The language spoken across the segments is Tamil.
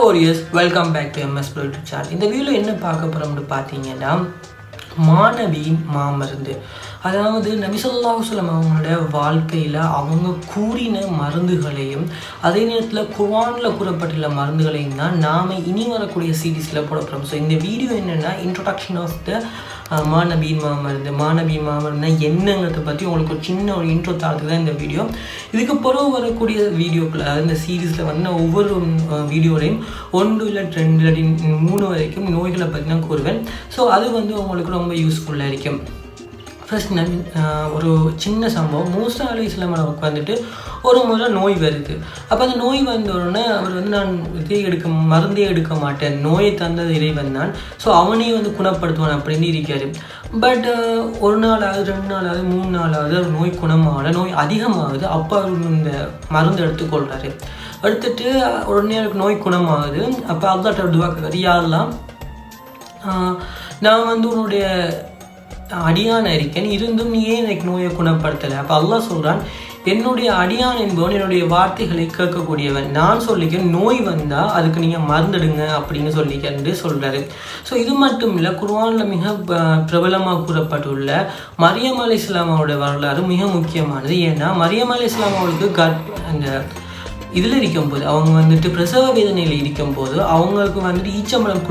warriors, welcome back to MS Pro YouTube channel. இந்த வீடியோல என்ன பார்க்க போறோம்னு பார்த்தீங்கன்னா மானவியின் மாமருந்து. அதாவது நபி ஸல்லல்லாஹு அலைஹி வஸல்லம் அவங்களுடைய வாழ்க்கையில் அவங்க கூறின மருந்துகளையும் அதே நேரத்தில் குர்ஆனில் கூறப்பட்டுள்ள மருந்துகளையும் தான் நாம் இனி வரக்கூடிய சீரீஸில் போட போகிறோம். ஸோ இந்த வீடியோ என்னென்னா இன்ட்ரொடக்ஷன் ஆஃப் த மானவியின் மாமருந்து. மானவியின் மாமருந்துனா என்னங்கிறத பற்றி உங்களுக்கு ஒரு சின்ன ஒரு இன்ட்ரோ தரத்துக்கு தான் இந்த வீடியோ. இதுக்கு பிறகு வரக்கூடிய வீடியோக்கள், அதாவது இந்த சீரீஸில் வந்து ஒவ்வொரு வீடியோலையும் 1 இல்லை 2 இல்லாட்டி 3 வரைக்கும் நோய்களை பற்றி நான் கூறுவேன். ஸோ அது வந்து உங்களுக்கு ரொம்ப யூஸ்ஃபுல்லாக இருக்கும். ஃபர்ஸ்ட் ஒரு சின்ன சம்பவம். மூசா அலைஹிஸ்ஸலாம் அவருக்கு வந்துட்டு ஒரு முறை நோய் வருது. அப்போ அந்த நோய் வந்த உடனே அவர் வந்து நான் மருந்தே எடுக்க மாட்டேன், நோயை தந்தது இறைவன் தான், ஸோ அவனையே வந்து குணப்படுத்துவான் அப்படின்னு இருக்காரு. பட் ஒரு நாளாவது 2 நாளாவது 3 நாளாவது அவர் நோய் குணமாகல, நோய் அதிகமாகுது. அப்போ அவர் இந்த மருந்து எடுத்துக்கொள்கிறாரு. எடுத்துட்டு உடனே அவருக்கு நோய் குணமாகுது. அப்போ அல்லாஹ்ட்ட துஆ கேட்குறாரு, யா அல்லாஹ், நான் வந்து உன்னுடைய அடியான் இருக்கேன், இருந்தும் நீ ஏன் எனக்கு நோயை குணப்படுத்தலை? அப்போ அல்லாஹ் சொல்கிறான், என்னுடைய அடியான் என்பவன் என்னுடைய வார்த்தைகளை கேட்கக்கூடியவன், நான் சொல்லிக்கிறேன் நோய் வந்தால் அதுக்கு நீங்கள் மருந்துடுங்க அப்படின்னு சொல்லிக்கன்று சொல்கிறாரு. ஸோ இது மட்டும் இல்லை, குர்ஆனில் மிக பிரபலமாக கூறப்பட்டுள்ள மரியம் அலைஹிஸ்ஸலாம் அவருடைய வரலாறு மிக முக்கியமானது. ஏன்னா மரியம் அலைஹிஸ்ஸலாம் அவளுக்கு அந்த இதில் இருக்கும்போது, அவங்க வந்துட்டு பிரசவ வேதனையில் இருக்கும்போது அவங்களுக்கு வந்துட்டு ஈச்சம்பழம்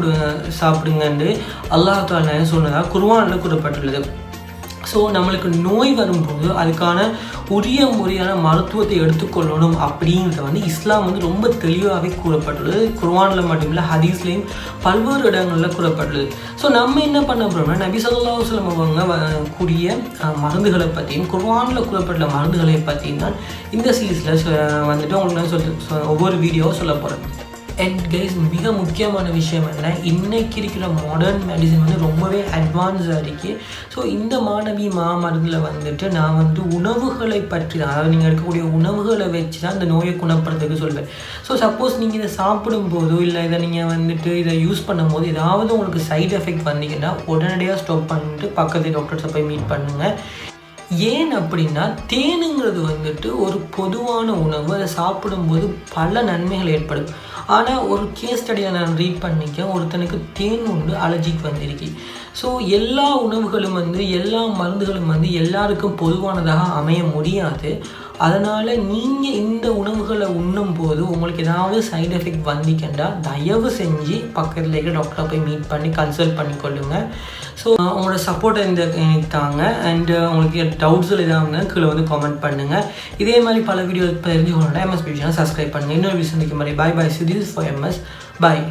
சாப்பிடுங்கன்னு அல்லாஹ் தஆலா சொன்னதாக குர்ஆனில் கூறப்பட்டுள்ளது. ஸோ நம்மளுக்கு நோய் வரும்போது அதுக்கான உரிய முறையான மருத்துவத்தை எடுத்துக்கொள்ளணும் அப்படிங்கிறத வந்து இஸ்லாம் வந்து ரொம்ப தெளிவாகவே கூறப்பட்டுள்ளது. குர்ஆனில் மட்டும் இல்லை, ஹதீஸ்லேயும் பல்வேறு இடங்களில் கூறப்பட்டுள்ளது. ஸோ நம்ம என்ன பண்ண போகிறோம்னா, நபி ஸல்லல்லாஹு அலைஹி வஸல்லம் அவங்க கூறிய மருந்துகளை பற்றியும் குர்ஆனில் கூறப்பட்டுள்ள மருந்துகளை பற்றியும் தான் இந்த சீரீஸில் வந்துட்டு உங்களுக்கு நான் ஒவ்வொரு வீடியோவும் சொல்ல போகிறேன். அண்ட் கைஸ், மிக முக்கியமான விஷயம் என்ன, இன்றைக்கி இருக்கிற மாடர்ன் மெடிசன் வந்து ரொம்பவே அட்வான்ஸாக இருக்குது. ஸோ இந்த மானவி மாமருந்தில் வந்துட்டு நான் வந்து உணவுகளை பற்றி தான், அதாவது நீங்கள் எடுக்கக்கூடிய உணவுகளை வச்சு தான் இந்த நோயை குணப்படுறதுக்கு சொல்வேன். ஸோ சப்போஸ் நீங்கள் இதை சாப்பிடும்போதோ இல்லை இதை நீங்கள் வந்துட்டு இதை யூஸ் பண்ணும்போது ஏதாவது உங்களுக்கு சைட் எஃபெக்ட் வந்தீங்கன்னா உடனடியாக ஸ்டாப் பண்ணிட்டு பக்கத்து டாக்டர்ஸை போய் மீட் பண்ணுங்கள். ஏன் அப்படின்னா, தேனுங்கிறது வந்துட்டு ஒரு பொதுவான உணவு. அதை சாப்பிடும்போது பல நன்மைகள் ஏற்படும். ஆனால் ஒரு கேஸ் ஸ்டடியை நான் ரீட் பண்ணிக்க, ஒருத்தனுக்கு தேன் உண்டு அலர்ஜிக்கு வந்திருக்கு. ஸோ எல்லா உணவுகளும் வந்து எல்லா மருந்துகளும் வந்து எல்லாருக்கும் பொதுவானதாக அமைய முடியாது. அதனால் நீங்கள் இந்த உணவுகளை உண்ணும் போது உங்களுக்கு ஏதாவது சைடு எஃபெக்ட் வந்திக்கண்டா தயவு செஞ்சு பக்கத்தில் இருக்கிற டாக்டரை போய் மீட் பண்ணி கன்சல்ட் பண்ணிக்கொள்ளுங்கள். ஸோ உங்களோட சப்போர்ட்டை எனக்கு தாங்க. அண்டு உங்களுக்கு டவுட்ஸில் எதாவது கீழே வந்து கமெண்ட் பண்ணுங்கள். இதே மாதிரி பல வீடியோ தெரிஞ்சுக்கணுன்னா MS Pro சேனல் சப்ஸ்கிரைப் பண்ணுங்கள். இன்னொரு விஷயம் மாதிரி bye bye. This is for MS. Bye.